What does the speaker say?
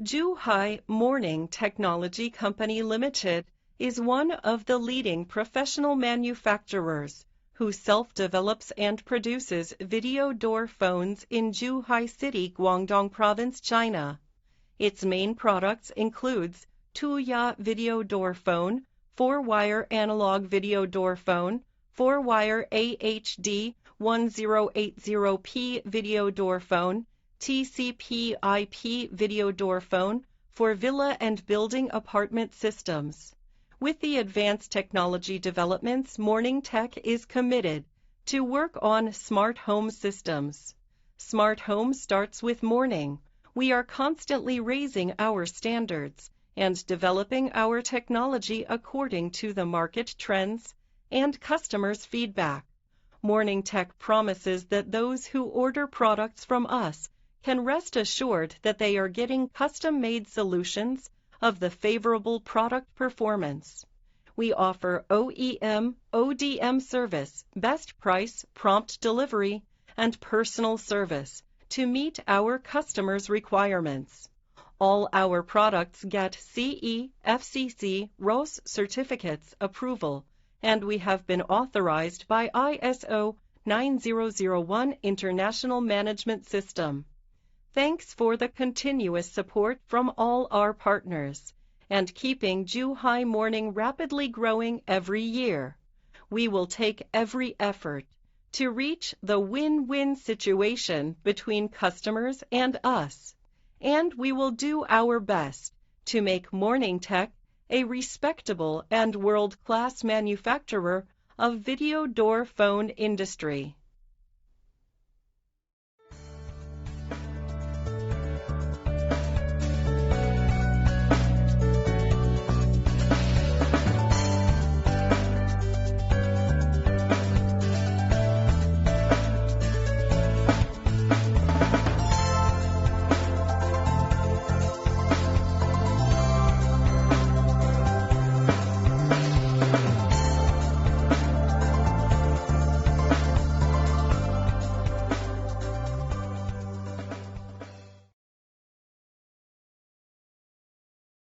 Zhuhai Morning Technology Company Limited is one of the leading professional manufacturers who self-develops and produces video door phones in Zhuhai City, Guangdong Province, China. Its main products includes Tuya video door phone, 4-wire analog video door phone, 4-wire AHD 1080p video door phone, TCP/IP video door phone for villa and building apartment systems. With the advanced technology developments, Morningtech is committed to work on smart home systems. Smart home starts with morning. We are constantly raising our standards and developing our technology according to the market trends and customers' feedback. Morningtech promises that those who order products from us can rest assured that they are getting custom-made solutions of the favorable product performance. We offer OEM, ODM service, best price, prompt delivery, and personal service to meet our customers' requirements. All our products get CE, FCC, RoHS certificates approval, and we have been authorized by ISO 9001 International Management System. Thanks for the continuous support from all our partners and keeping Zhuhai Morning rapidly growing every year. We will take every effort to reach the win-win situation between customers and us, and we will do our best to make Morningtech a respectable and world-class manufacturer of video door phone industry.